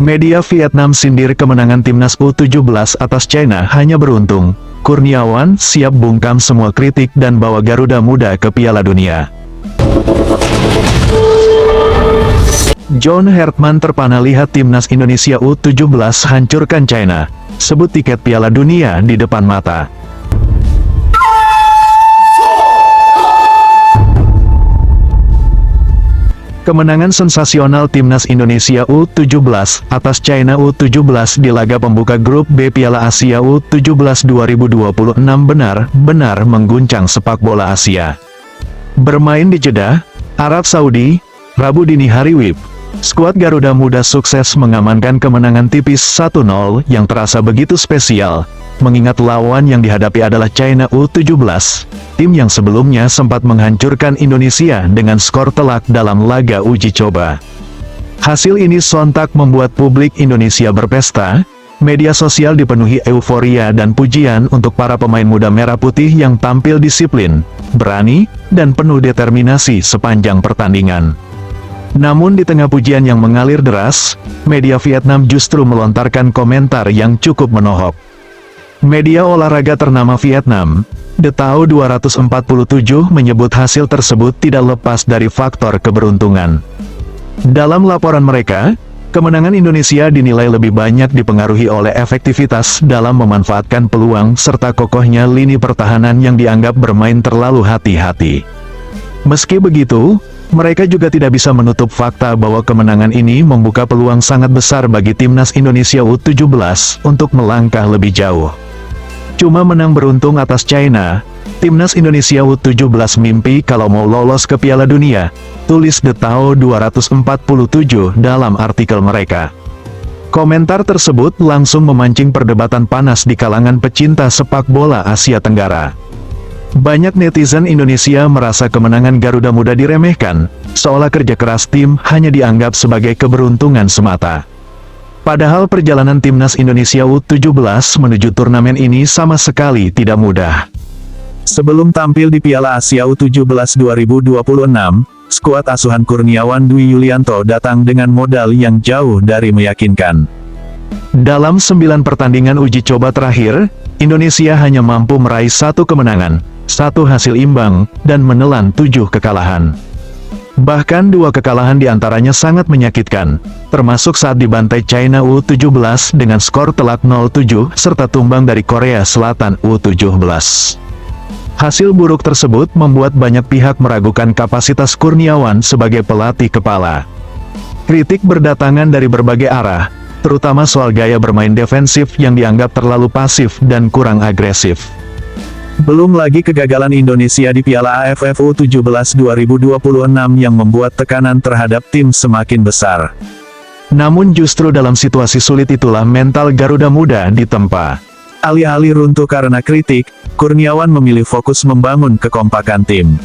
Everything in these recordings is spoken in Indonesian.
Media Vietnam sindir kemenangan timnas U17 atas China hanya beruntung. Kurniawan siap bungkam semua kritik dan bawa Garuda Muda ke Piala Dunia. John Hertman terpana lihat timnas Indonesia U17 hancurkan China. Sebut tiket Piala Dunia di depan mata. Kemenangan sensasional timnas Indonesia U17 atas China U17 di laga pembuka grup B Piala Asia U17 2026 benar-benar mengguncang sepak bola Asia. Bermain di Jeddah, Arab Saudi, Rabu dini hari WIB, skuad Garuda Muda sukses mengamankan kemenangan tipis 1-0 yang terasa begitu spesial, mengingat lawan yang dihadapi adalah China U17, tim yang sebelumnya sempat menghancurkan Indonesia dengan skor telak dalam laga uji coba. Hasil ini sontak membuat publik Indonesia berpesta, media sosial dipenuhi euforia dan pujian untuk para pemain muda merah putih yang tampil disiplin, berani, dan penuh determinasi sepanjang pertandingan. Namun di tengah pujian yang mengalir deras, media Vietnam justru melontarkan komentar yang cukup menohok. Media olahraga ternama Vietnam, The Tao 247 menyebut hasil tersebut tidak lepas dari faktor keberuntungan. Dalam laporan mereka, kemenangan Indonesia dinilai lebih banyak dipengaruhi oleh efektivitas dalam memanfaatkan peluang serta kokohnya lini pertahanan yang dianggap bermain terlalu hati-hati. Meski begitu, mereka juga tidak bisa menutup fakta bahwa kemenangan ini membuka peluang sangat besar bagi timnas Indonesia U17 untuk melangkah lebih jauh. Cuma menang beruntung atas China, timnas Indonesia U17 mimpi kalau mau lolos ke Piala Dunia, tulis The Tao 247 dalam artikel mereka. Komentar tersebut langsung memancing perdebatan panas di kalangan pecinta sepak bola Asia Tenggara. Banyak netizen Indonesia merasa kemenangan Garuda Muda diremehkan, seolah kerja keras tim hanya dianggap sebagai keberuntungan semata. Padahal perjalanan timnas Indonesia U17 menuju turnamen ini sama sekali tidak mudah. Sebelum tampil di Piala Asia U17 2026, skuad asuhan Kurniawan Dwi Yulianto datang dengan modal yang jauh dari meyakinkan. Dalam 9 pertandingan uji coba terakhir, Indonesia hanya mampu meraih 1 kemenangan, 1 hasil imbang, dan menelan 7 kekalahan. Bahkan 2 kekalahan diantaranya sangat menyakitkan, termasuk saat dibantai China U17 dengan skor telak 0-7 serta tumbang dari Korea Selatan U17. Hasil buruk tersebut membuat banyak pihak meragukan kapasitas Kurniawan sebagai pelatih kepala. Kritik berdatangan dari berbagai arah, terutama soal gaya bermain defensif yang dianggap terlalu pasif dan kurang agresif. Belum lagi kegagalan Indonesia di Piala AFF U17 2026 yang membuat tekanan terhadap tim semakin besar. Namun justru dalam situasi sulit itulah mental Garuda Muda ditempa. Alih-alih runtuh karena kritik, Kurniawan memilih fokus membangun kekompakan tim.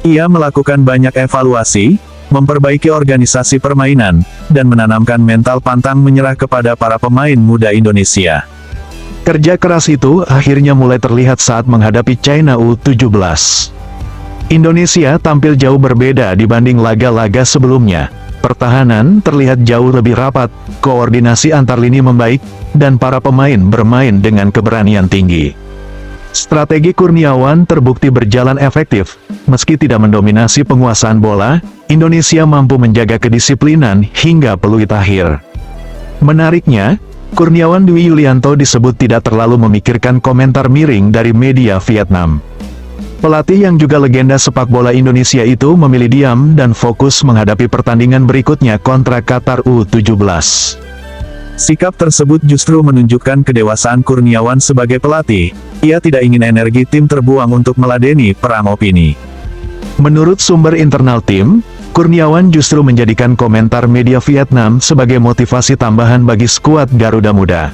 Ia melakukan banyak evaluasi, memperbaiki organisasi permainan, dan menanamkan mental pantang menyerah kepada para pemain muda Indonesia. Kerja keras itu akhirnya mulai terlihat saat menghadapi China U17. Indonesia tampil jauh berbeda dibanding laga-laga sebelumnya. Pertahanan terlihat jauh lebih rapat, koordinasi antar lini membaik, dan para pemain bermain dengan keberanian tinggi. Strategi Kurniawan terbukti berjalan efektif. Meski tidak mendominasi penguasaan bola, Indonesia mampu menjaga kedisiplinan hingga peluit akhir. Menariknya, Kurniawan Dwi Yulianto disebut tidak terlalu memikirkan komentar miring dari media Vietnam. Pelatih yang juga legenda sepak bola Indonesia itu memilih diam dan fokus menghadapi pertandingan berikutnya kontra Qatar U17. Sikap tersebut justru menunjukkan kedewasaan Kurniawan sebagai pelatih. Ia tidak ingin energi tim terbuang untuk meladeni perang opini. Menurut sumber internal tim, Kurniawan justru menjadikan komentar media Vietnam sebagai motivasi tambahan bagi skuad Garuda Muda.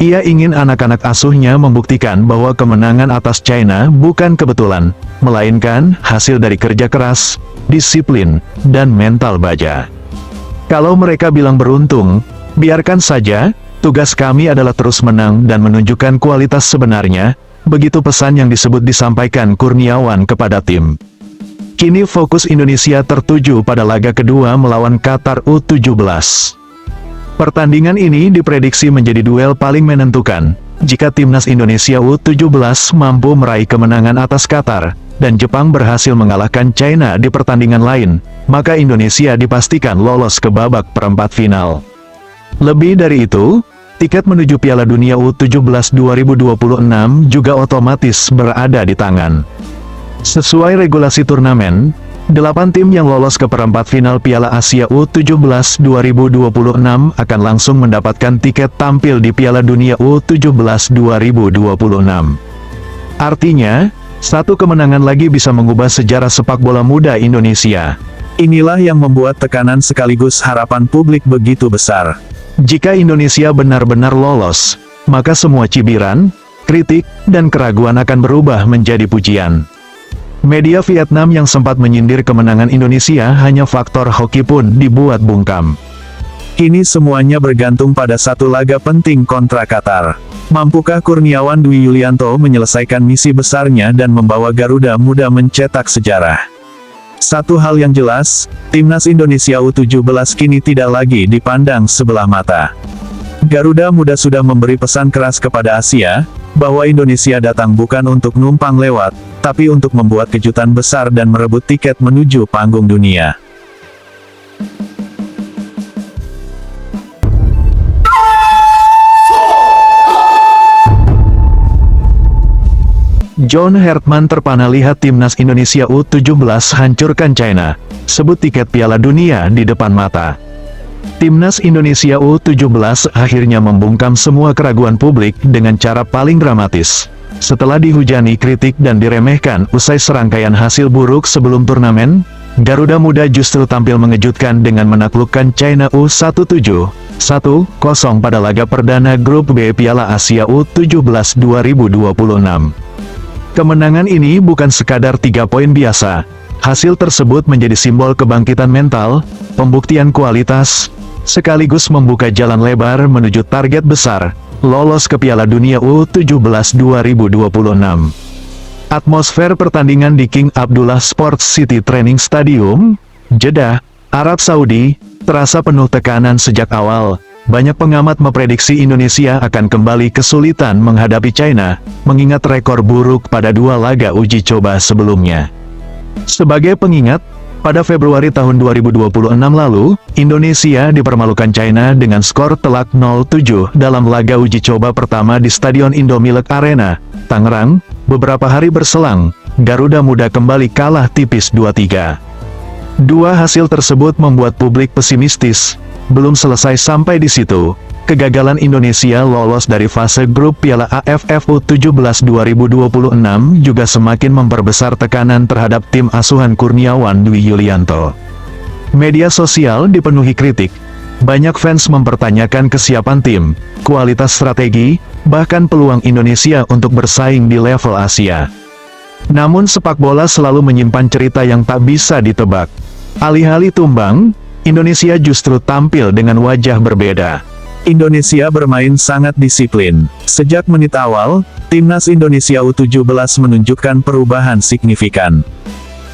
Ia ingin anak-anak asuhnya membuktikan bahwa kemenangan atas China bukan kebetulan, melainkan hasil dari kerja keras, disiplin, dan mental baja. Kalau mereka bilang beruntung, biarkan saja, tugas kami adalah terus menang dan menunjukkan kualitas sebenarnya, begitu pesan yang disampaikan Kurniawan kepada tim. Kini fokus Indonesia tertuju pada laga kedua melawan Qatar U17. Pertandingan ini diprediksi menjadi duel paling menentukan, jika timnas Indonesia U17 mampu meraih kemenangan atas Qatar, dan Jepang berhasil mengalahkan China di pertandingan lain, maka Indonesia dipastikan lolos ke babak perempat final. Lebih dari itu, tiket menuju Piala Dunia U17 2026 juga otomatis berada di tangan. Sesuai regulasi turnamen, 8 tim yang lolos ke perempat final Piala Asia U17 2026 akan langsung mendapatkan tiket tampil di Piala Dunia U17 2026. Artinya, satu kemenangan lagi bisa mengubah sejarah sepak bola muda Indonesia. Inilah yang membuat tekanan sekaligus harapan publik begitu besar. Jika Indonesia benar-benar lolos, maka semua cibiran, kritik, dan keraguan akan berubah menjadi pujian. Media Vietnam yang sempat menyindir kemenangan Indonesia hanya faktor hoki pun dibuat bungkam. Kini semuanya bergantung pada satu laga penting kontra Qatar. Mampukah Kurniawan Dwi Yulianto menyelesaikan misi besarnya dan membawa Garuda Muda mencetak sejarah? Satu hal yang jelas, timnas Indonesia U17 kini tidak lagi dipandang sebelah mata. Garuda Muda sudah memberi pesan keras kepada Asia, bahwa Indonesia datang bukan untuk numpang lewat, tapi untuk membuat kejutan besar dan merebut tiket menuju panggung dunia. John Hertman terpana lihat timnas Indonesia U17 hancurkan China, sebut tiket Piala Dunia di depan mata. Timnas Indonesia U17 akhirnya membungkam semua keraguan publik dengan cara paling dramatis. Setelah dihujani kritik dan diremehkan usai serangkaian hasil buruk sebelum turnamen, Garuda Muda justru tampil mengejutkan dengan menaklukkan China U17, 1-0 pada laga perdana Grup B Piala Asia U17 2026. Kemenangan ini bukan sekadar 3 poin biasa. Hasil tersebut menjadi simbol kebangkitan mental, pembuktian kualitas, sekaligus membuka jalan lebar menuju target besar, lolos ke Piala Dunia U17 2026. Atmosfer pertandingan di King Abdullah Sports City Training Stadium, Jeddah, Arab Saudi, terasa penuh tekanan sejak awal. Banyak pengamat memprediksi Indonesia akan kembali kesulitan menghadapi China, mengingat rekor buruk pada 2 laga uji coba sebelumnya. Sebagai pengingat, pada Februari tahun 2026 lalu, Indonesia dipermalukan China dengan skor telak 0-7 dalam laga uji coba pertama di Stadion Indomilk Arena, Tangerang. Beberapa hari berselang, Garuda Muda kembali kalah tipis 2-3. Dua hasil tersebut membuat publik pesimistis. Belum selesai sampai di situ, kegagalan Indonesia lolos dari fase grup Piala AFF U17 2026 juga semakin memperbesar tekanan terhadap tim asuhan Kurniawan Dwi Yulianto. Media sosial dipenuhi kritik. Banyak fans mempertanyakan kesiapan tim, kualitas strategi, bahkan peluang Indonesia untuk bersaing di level Asia. Namun sepak bola selalu menyimpan cerita yang tak bisa ditebak. Alih-alih tumbang, Indonesia justru tampil dengan wajah berbeda. Indonesia bermain sangat disiplin. Sejak menit awal, timnas Indonesia U17 menunjukkan perubahan signifikan.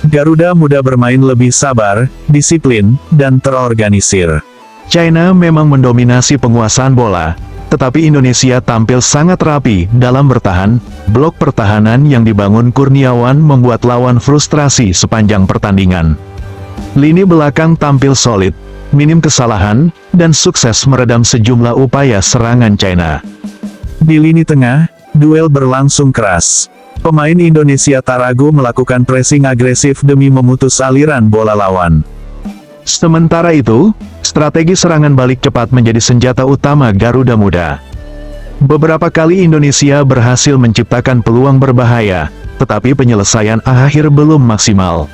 Garuda Muda bermain lebih sabar, disiplin, dan terorganisir. China memang mendominasi penguasaan bola, tetapi Indonesia tampil sangat rapi dalam bertahan. Blok pertahanan yang dibangun Kurniawan membuat lawan frustrasi sepanjang pertandingan. Lini belakang tampil solid, minim kesalahan, dan sukses meredam sejumlah upaya serangan China. Di lini tengah, duel berlangsung keras. Pemain Indonesia tak ragu melakukan pressing agresif demi memutus aliran bola lawan. Sementara itu, strategi serangan balik cepat menjadi senjata utama Garuda Muda. Beberapa kali Indonesia berhasil menciptakan peluang berbahaya, tetapi penyelesaian akhir belum maksimal.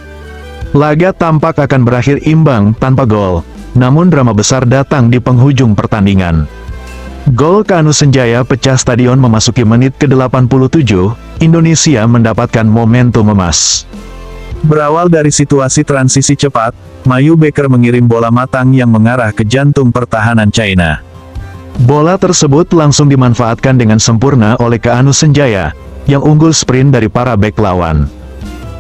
Laga tampak akan berakhir imbang tanpa gol, namun drama besar datang di penghujung pertandingan. Gol Kanu Senjaya pecah stadion memasuki menit ke-87, Indonesia mendapatkan momentum emas. Berawal dari situasi transisi cepat, Mayu Becker mengirim bola matang yang mengarah ke jantung pertahanan China. Bola tersebut langsung dimanfaatkan dengan sempurna oleh Kanu Senjaya, yang unggul sprint dari para bek lawan.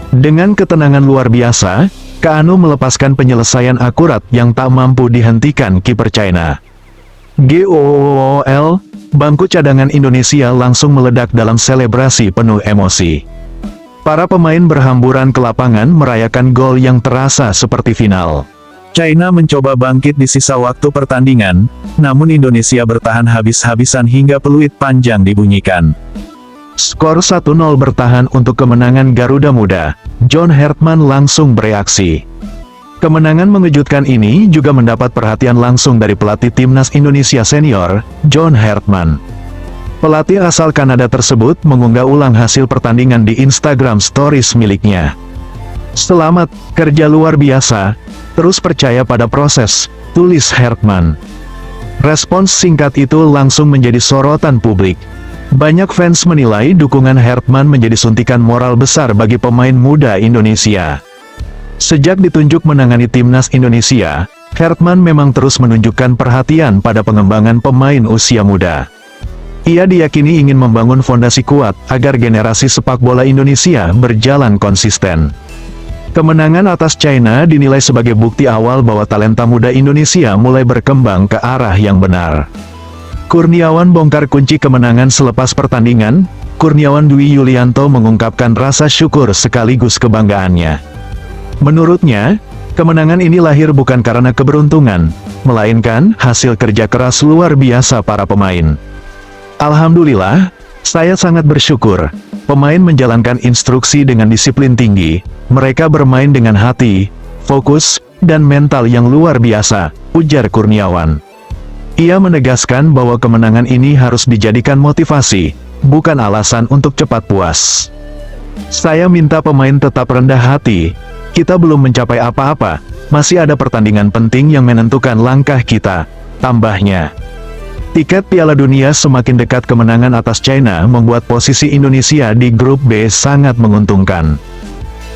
Dengan ketenangan luar biasa, Kanu melepaskan penyelesaian akurat yang tak mampu dihentikan kiper China. Gol, bangku cadangan Indonesia langsung meledak dalam selebrasi penuh emosi. Para pemain berhamburan ke lapangan merayakan gol yang terasa seperti final. China mencoba bangkit di sisa waktu pertandingan, namun Indonesia bertahan habis-habisan hingga peluit panjang dibunyikan. Skor 1-0 bertahan untuk kemenangan Garuda Muda. John Hartman langsung bereaksi. Kemenangan mengejutkan ini juga mendapat perhatian langsung dari pelatih timnas Indonesia senior, John Hartman. Pelatih asal Kanada tersebut mengunggah ulang hasil pertandingan di Instagram Stories miliknya. "Selamat, kerja luar biasa, terus percaya pada proses," tulis Hartman. Respons singkat itu langsung menjadi sorotan publik. Banyak fans menilai dukungan Hartman menjadi suntikan moral besar bagi pemain muda Indonesia. Sejak ditunjuk menangani timnas Indonesia, Hartman memang terus menunjukkan perhatian pada pengembangan pemain usia muda. Ia diyakini ingin membangun fondasi kuat agar generasi sepak bola Indonesia berjalan konsisten. Kemenangan atas China dinilai sebagai bukti awal bahwa talenta muda Indonesia mulai berkembang ke arah yang benar. Kurniawan bongkar kunci kemenangan selepas pertandingan. Kurniawan Dwi Yulianto mengungkapkan rasa syukur sekaligus kebanggaannya. Menurutnya, kemenangan ini lahir bukan karena keberuntungan, melainkan hasil kerja keras luar biasa para pemain. "Alhamdulillah, saya sangat bersyukur. Pemain menjalankan instruksi dengan disiplin tinggi, mereka bermain dengan hati, fokus, dan mental yang luar biasa," ujar Kurniawan. Ia menegaskan bahwa kemenangan ini harus dijadikan motivasi, bukan alasan untuk cepat puas. "Saya minta pemain tetap rendah hati. Kita belum mencapai apa-apa, masih ada pertandingan penting yang menentukan langkah kita," tambahnya. Tiket Piala Dunia semakin dekat. Kemenangan atas China membuat posisi Indonesia di grup B sangat menguntungkan.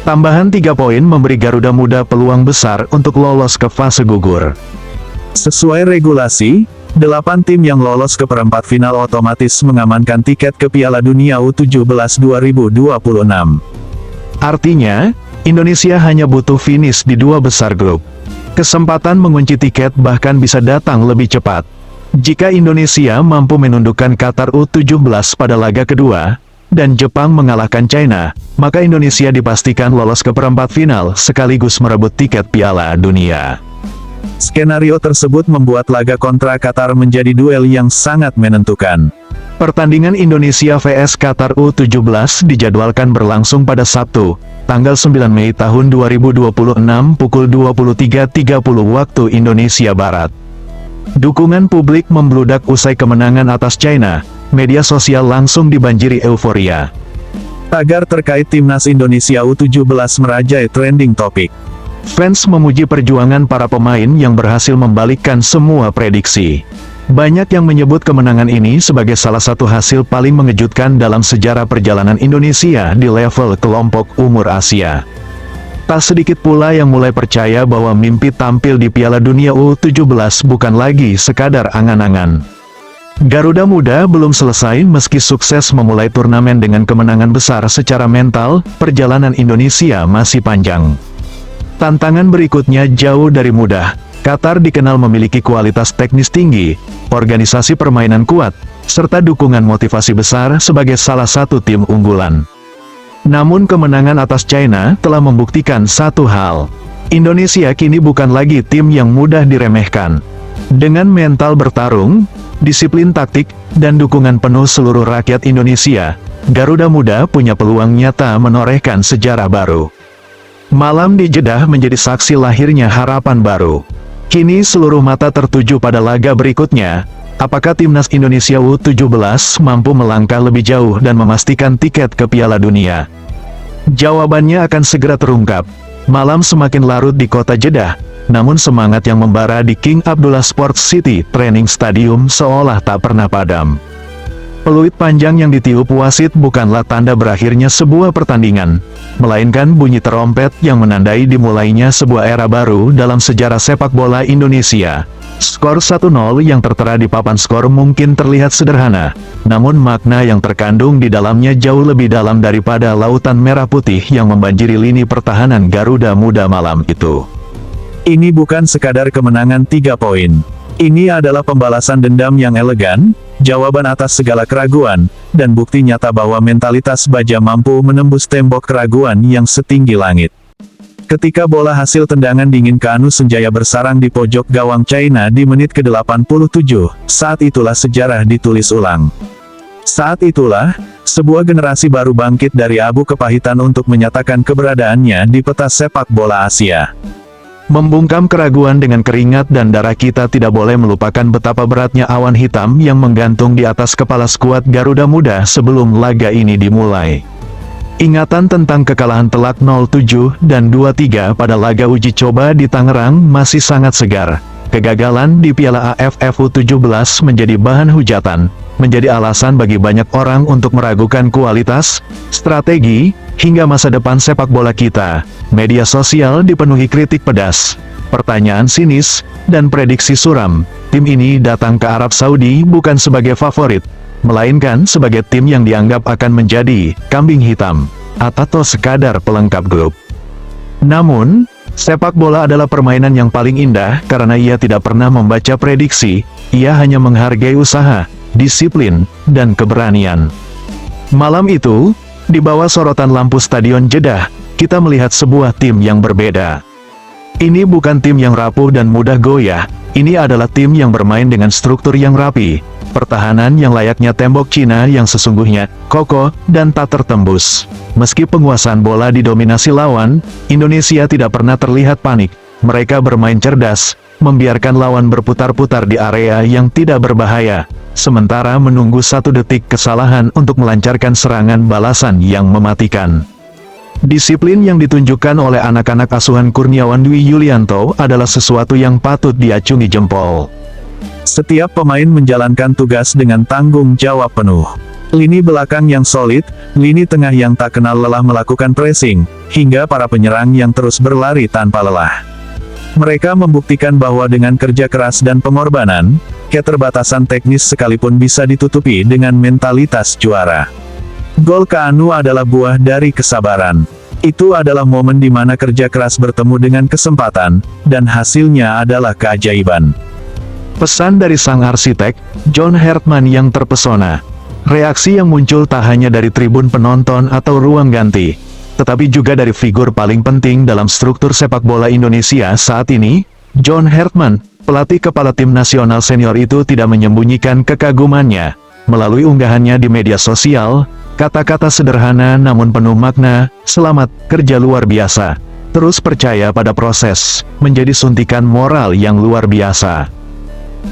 Tambahan 3 poin memberi Garuda Muda peluang besar untuk lolos ke fase gugur. Sesuai regulasi, 8 tim yang lolos ke perempat final otomatis mengamankan tiket ke Piala Dunia U17 2026. Artinya, Indonesia hanya butuh finish di 2 besar grup. Kesempatan mengunci tiket bahkan bisa datang lebih cepat. Jika Indonesia mampu menundukkan Qatar U17 pada laga kedua, dan Jepang mengalahkan China, maka Indonesia dipastikan lolos ke perempat final sekaligus merebut tiket Piala Dunia. Skenario tersebut membuat laga kontra Qatar menjadi duel yang sangat menentukan. Pertandingan Indonesia vs Qatar U17 dijadwalkan berlangsung pada Sabtu, tanggal 9 Mei tahun 2026 pukul 23.30 waktu Indonesia Barat. Dukungan publik membludak usai kemenangan atas China, media sosial langsung dibanjiri euforia. Tagar terkait timnas Indonesia U17 merajai trending topik. Fans memuji perjuangan para pemain yang berhasil membalikkan semua prediksi. Banyak yang menyebut kemenangan ini sebagai salah satu hasil paling mengejutkan dalam sejarah perjalanan Indonesia di level kelompok umur Asia. Tak sedikit pula yang mulai percaya bahwa mimpi tampil di Piala Dunia U17 bukan lagi sekadar angan-angan. Garuda Muda belum selesai. Meski sukses memulai turnamen dengan kemenangan besar secara mental, perjalanan Indonesia masih panjang. Tantangan berikutnya jauh dari mudah. Qatar dikenal memiliki kualitas teknis tinggi, organisasi permainan kuat, serta dukungan motivasi besar sebagai salah satu tim unggulan. Namun kemenangan atas China telah membuktikan satu hal. Indonesia kini bukan lagi tim yang mudah diremehkan. Dengan mental bertarung, disiplin taktik, dan dukungan penuh seluruh rakyat Indonesia, Garuda Muda punya peluang nyata menorehkan sejarah baru. Malam di Jeddah menjadi saksi lahirnya harapan baru. Kini seluruh mata tertuju pada laga berikutnya. Apakah timnas Indonesia U17 mampu melangkah lebih jauh dan memastikan tiket ke Piala Dunia? Jawabannya akan segera terungkap. Malam semakin larut di kota Jeddah, namun semangat yang membara di King Abdullah Sports City Training Stadium seolah tak pernah padam. Peluit panjang yang ditiup wasit bukanlah tanda berakhirnya sebuah pertandingan, melainkan bunyi terompet yang menandai dimulainya sebuah era baru dalam sejarah sepak bola Indonesia. Skor 1-0 yang tertera di papan skor mungkin terlihat sederhana, namun makna yang terkandung di dalamnya jauh lebih dalam daripada lautan merah putih yang membanjiri lini pertahanan Garuda Muda malam itu. Ini bukan sekadar kemenangan 3 poin. Ini adalah pembalasan dendam yang elegan, jawaban atas segala keraguan, dan bukti nyata bahwa mentalitas baja mampu menembus tembok keraguan yang setinggi langit. Ketika bola hasil tendangan dingin Keanu Sunjaya bersarang di pojok gawang China di menit ke-87, saat itulah sejarah ditulis ulang. Saat itulah, sebuah generasi baru bangkit dari abu kepahitan untuk menyatakan keberadaannya di peta sepak bola Asia. Membungkam keraguan dengan keringat dan darah, kita tidak boleh melupakan betapa beratnya awan hitam yang menggantung di atas kepala skuad Garuda Muda sebelum laga ini dimulai. Ingatan tentang kekalahan telak 0-7 dan 2-3 pada laga uji coba di Tangerang masih sangat segar. Kegagalan di Piala AFF U17 menjadi bahan hujatan, menjadi alasan bagi banyak orang untuk meragukan kualitas, strategi, hingga masa depan sepak bola kita. Media sosial dipenuhi kritik pedas, pertanyaan sinis, dan prediksi suram. Tim ini datang ke Arab Saudi bukan sebagai favorit, melainkan sebagai tim yang dianggap akan menjadi kambing hitam, atau sekadar pelengkap grup. Namun, sepak bola adalah permainan yang paling indah karena ia tidak pernah membaca prediksi, ia hanya menghargai usaha, disiplin, dan keberanian. Malam itu, di bawah sorotan lampu Stadion Jeddah, kita melihat sebuah tim yang berbeda. Ini bukan tim yang rapuh dan mudah goyah, ini adalah tim yang bermain dengan struktur yang rapi, pertahanan yang layaknya tembok Cina yang sesungguhnya kokoh dan tak tertembus. Meski penguasaan bola didominasi lawan, Indonesia tidak pernah terlihat panik. Mereka bermain cerdas, membiarkan lawan berputar-putar di area yang tidak berbahaya, sementara menunggu satu detik kesalahan untuk melancarkan serangan balasan yang mematikan. Disiplin yang ditunjukkan oleh anak-anak asuhan Kurniawan Dwi Yulianto adalah sesuatu yang patut diacungi jempol. Setiap pemain menjalankan tugas dengan tanggung jawab penuh. Lini belakang yang solid, lini tengah yang tak kenal lelah melakukan pressing, hingga para penyerang yang terus berlari tanpa lelah. Mereka membuktikan bahwa dengan kerja keras dan pengorbanan, keterbatasan teknis sekalipun bisa ditutupi dengan mentalitas juara. Gol Keanu adalah buah dari kesabaran. Itu adalah momen di mana kerja keras bertemu dengan kesempatan, dan hasilnya adalah keajaiban. Pesan dari sang arsitek, John Hartman yang terpesona. Reaksi yang muncul tak hanya dari tribun penonton atau ruang ganti, tetapi juga dari figur paling penting dalam struktur sepak bola Indonesia saat ini. John Hartman, pelatih kepala tim nasional senior itu tidak menyembunyikan kekagumannya. Melalui unggahannya di media sosial, kata-kata sederhana namun penuh makna, "Selamat, kerja luar biasa. Terus percaya pada proses," menjadi suntikan moral yang luar biasa.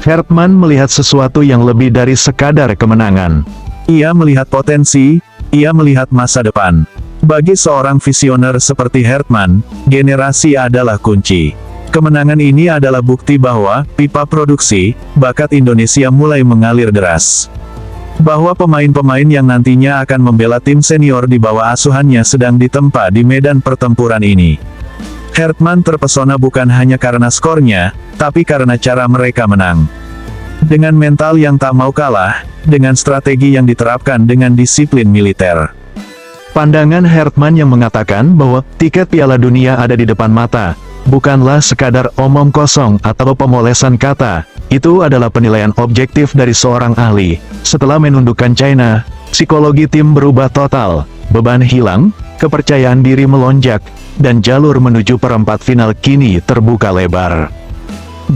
Hartman melihat sesuatu yang lebih dari sekadar kemenangan. Ia melihat potensi, ia melihat masa depan. Bagi seorang visioner seperti Hartman, generasi adalah kunci. Kemenangan ini adalah bukti bahwa pipa produksi bakat Indonesia mulai mengalir deras. Bahwa pemain-pemain yang nantinya akan membela tim senior di bawah asuhannya sedang ditempa di medan pertempuran ini. Hartman terpesona bukan hanya karena skornya, tapi karena cara mereka menang. Dengan mental yang tak mau kalah, dengan strategi yang diterapkan dengan disiplin militer. Pandangan Hartman yang mengatakan bahwa tiket Piala Dunia ada di depan mata, bukanlah sekadar omong kosong atau pemolesan kata. Itu adalah penilaian objektif dari seorang ahli. Setelah menundukkan China, psikologi tim berubah total, beban hilang, kepercayaan diri melonjak, dan jalur menuju perempat final kini terbuka lebar.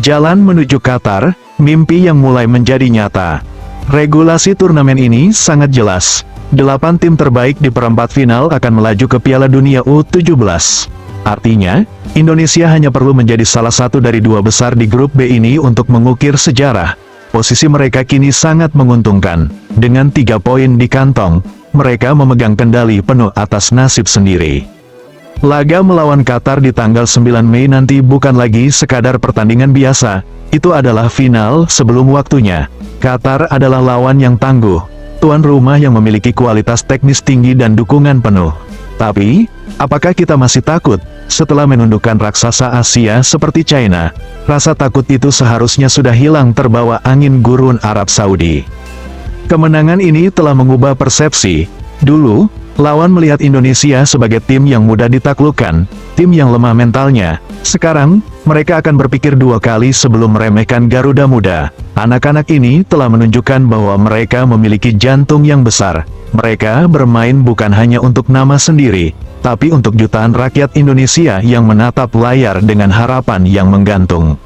Jalan menuju Qatar, mimpi yang mulai menjadi nyata. Regulasi turnamen ini sangat jelas. 8 tim terbaik di perempat final akan melaju ke Piala Dunia U17. Artinya, Indonesia hanya perlu menjadi salah satu dari 2 besar di grup B ini untuk mengukir sejarah. Posisi mereka kini sangat menguntungkan. Dengan 3 poin di kantong, mereka memegang kendali penuh atas nasib sendiri. Laga melawan Qatar di tanggal 9 Mei nanti bukan lagi sekadar pertandingan biasa, itu adalah final sebelum waktunya. Qatar adalah lawan yang tangguh, tuan rumah yang memiliki kualitas teknis tinggi dan dukungan penuh. Tapi, apakah kita masih takut? Setelah menundukkan raksasa Asia seperti China, rasa takut itu seharusnya sudah hilang terbawa angin gurun Arab Saudi. Kemenangan ini telah mengubah persepsi. Dulu, lawan melihat Indonesia sebagai tim yang mudah ditaklukkan. tim yang lemah mentalnya. Sekarang, mereka akan berpikir dua kali sebelum meremehkan Garuda Muda. Anak-anak ini telah menunjukkan bahwa mereka memiliki jantung yang besar. Mereka bermain bukan hanya untuk nama sendiri, tapi untuk jutaan rakyat Indonesia yang menatap layar dengan harapan yang menggantung.